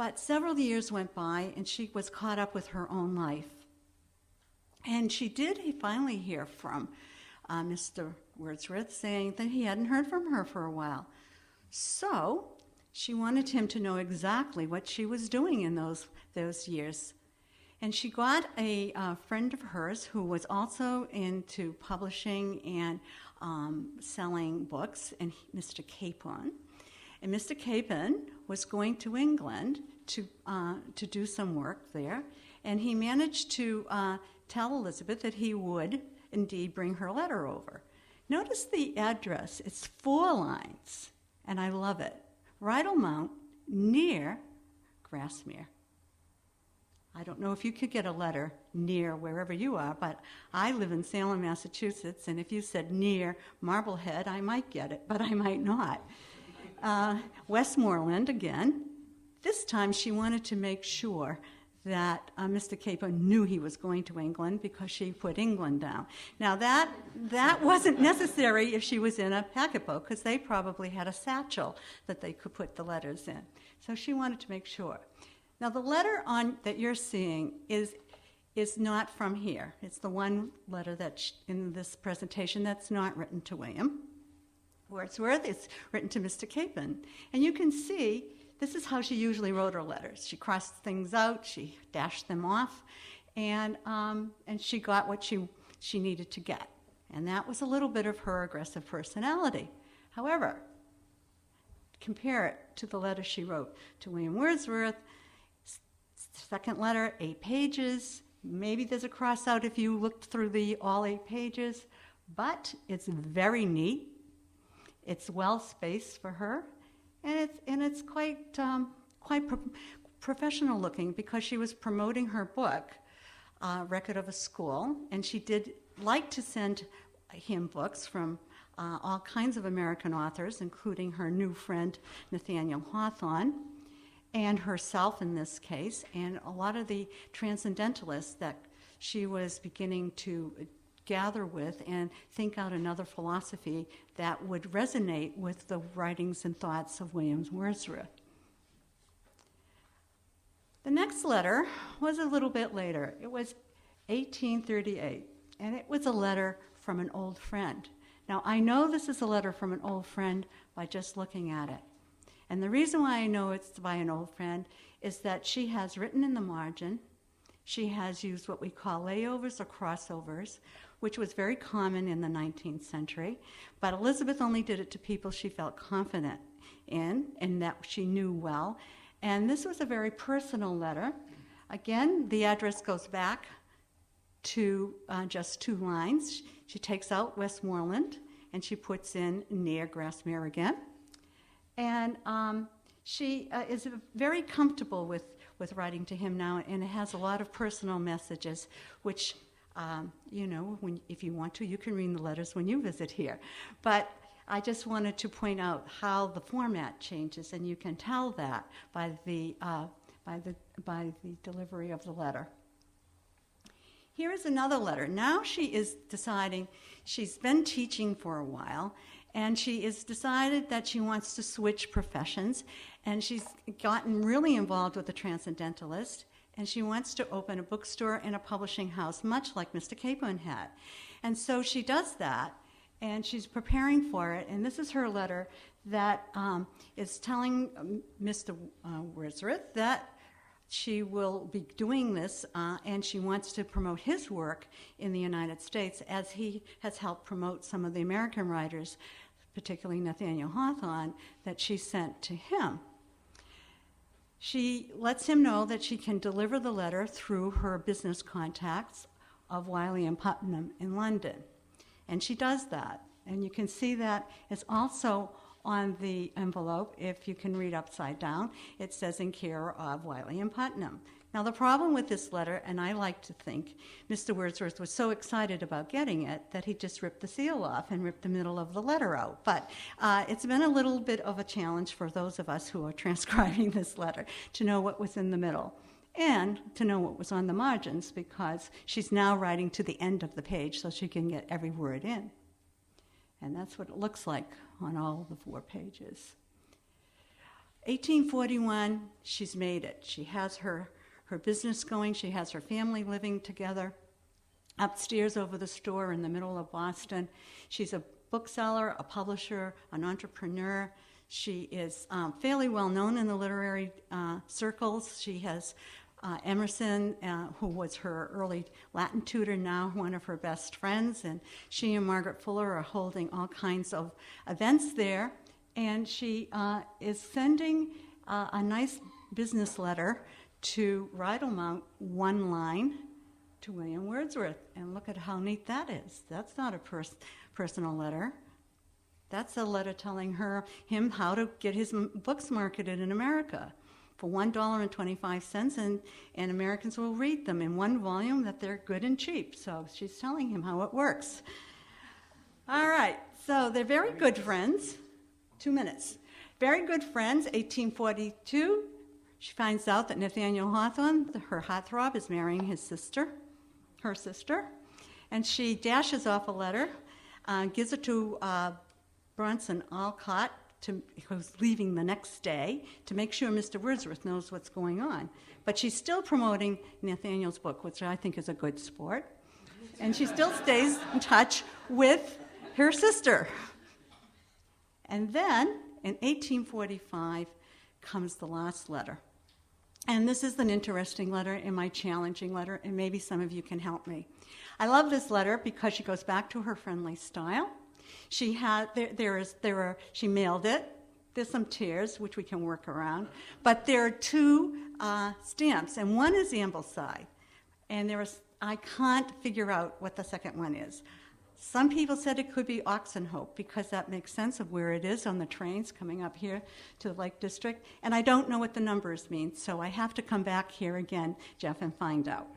But several years went by, and she was caught up with her own life. And she did finally hear from Mr. Wordsworth, saying that he hadn't heard from her for a while. So she wanted him to know exactly what she was doing in those years. And she got a friend of hers who was also into publishing and selling books, and Mr. Capon. And Mr. Capon was going to England to do some work there, and he managed to tell Elizabeth that he would indeed bring her letter over. Notice the address. It's 4 lines, and I love it. Rydal Mount, near Grasmere. I don't know if you could get a letter near wherever you are, but I live in Salem, Massachusetts, and if you said near Marblehead, I might get it, but I might not. Westmoreland, again. This time she wanted to make sure that Mr. Capon knew he was going to England because she put England down. Now that wasn't necessary if she was in a packet boat, because they probably had a satchel that they could put the letters in. So she wanted to make sure. Now the letter that you're seeing is not from here. It's the one letter that's in this presentation that's not written to William Wordsworth. It's written to Mr. Capon. And you can see this is how she usually wrote her letters. She crossed things out, she dashed them off, and she got what she needed to get. And that was a little bit of her aggressive personality. However, compare it to the letter she wrote to William Wordsworth. Second letter, 8 pages. Maybe there's a cross out if you looked through all 8 pages, but it's very neat. It's well spaced for her. And it's quite professional looking, because she was promoting her book, Record of a School, and she did like to send him books from all kinds of American authors, including her new friend Nathaniel Hawthorne, and herself in this case, and a lot of the transcendentalists that she was beginning to gather with and think out another philosophy that would resonate with the writings and thoughts of William Wordsworth. The next letter was a little bit later. It was 1838, and it was a letter from an old friend. Now, I know this is a letter from an old friend by just looking at it. And the reason why I know it's by an old friend is that she has written in the margin, she has used what we call layovers or crossovers, which was very common in the 19th century, but Elizabeth only did it to people she felt confident in and that she knew well. And this was a very personal letter. Again, the address goes back to just 2 lines. She takes out Westmoreland and she puts in near Grasmere again. And she is very comfortable with writing to him now, and it has a lot of personal messages, which if you want to, you can read the letters when you visit here. But I just wanted to point out how the format changes, and you can tell that by the delivery of the letter. Here is another letter. Now she is deciding, she's been teaching for a while, and she has decided that she wants to switch professions, and she's gotten really involved with the Transcendentalists, and she wants to open a bookstore and a publishing house, much like Mr. Capon had. And so she does that, and she's preparing for it, and this is her letter that is telling Mr. Wordsworth that she will be doing this, and she wants to promote his work in the United States, as he has helped promote some of the American writers, particularly Nathaniel Hawthorne, that she sent to him. She lets him know that she can deliver the letter through her business contacts of Wiley and Putnam in London. And she does that. And you can see that it's also on the envelope. If you can read upside down, it says in care of Wiley and Putnam. Now, the problem with this letter, and I like to think Mr. Wordsworth was so excited about getting it that he just ripped the seal off and ripped the middle of the letter out. But it's been a little bit of a challenge for those of us who are transcribing this letter to know what was in the middle and to know what was on the margins, because she's now writing to the end of the page so she can get every word in. And that's what it looks like on all the 4 pages. 1841, she's made it. She has her business going. She has her family living together upstairs over the store in the middle of Boston. She's a bookseller, a publisher, an entrepreneur. She is fairly well known in the literary circles. She has Emerson, who was her early Latin tutor, now one of her best friends, and she and Margaret Fuller are holding all kinds of events there. And she is sending a nice business letter to Rydalmount, one line, to William Wordsworth. And look at how neat that is. That's not a personal letter. That's a letter telling him how to get his books marketed in America for $1.25, and Americans will read them in one volume, that they're good and cheap. So she's telling him how it works. All right, so they're very good friends. 2 minutes. Very good friends. 1842, she finds out that Nathaniel Hawthorne, her heartthrob, is marrying her sister, and she dashes off a letter, gives it to Bronson Alcott, who's leaving the next day, to make sure Mr. Wordsworth knows what's going on. But she's still promoting Nathaniel's book, which I think is a good sport, and she still stays in touch with her sister. And then, in 1845, comes the last letter. And this is an interesting letter and my challenging letter, and maybe some of you can help me. I love this letter because she goes back to her friendly style. She mailed it. There's some tears, which we can work around. But there are 2 stamps, and one is Ambleside. And I can't figure out what the second one is. Some people said it could be Oxenhope, because that makes sense of where it is on the trains coming up here to the Lake District. And I don't know what the numbers mean, so I have to come back here again, Jeff, and find out.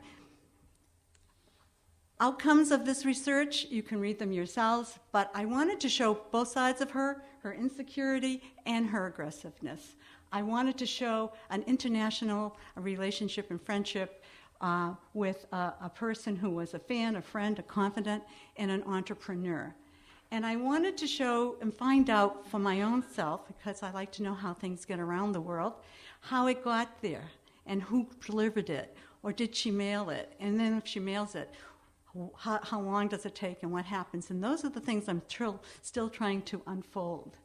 Outcomes of this research, you can read them yourselves, but I wanted to show both sides of her insecurity and her aggressiveness. I wanted to show an international relationship and friendship with a person who was a fan, a friend, a confidant, and an entrepreneur. And I wanted to show and find out for my own self, because I like to know how things get around the world, how it got there and who delivered it, or did she mail it? And then if she mails it, how long does it take and what happens? And those are the things I'm still trying to unfold.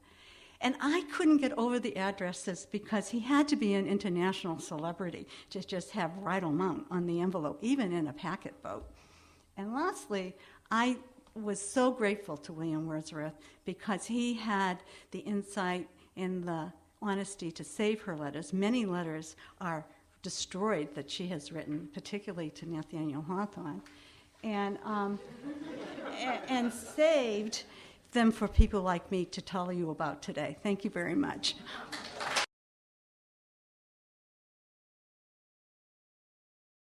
And I couldn't get over the addresses because he had to be an international celebrity to just have Rydalmount on the envelope, even in a packet boat. And lastly, I was so grateful to William Wordsworth because he had the insight and the honesty to save her letters. Many letters are destroyed that she has written, particularly to Nathaniel Hawthorne, and saved them for people like me to tell you about today. Thank you very much.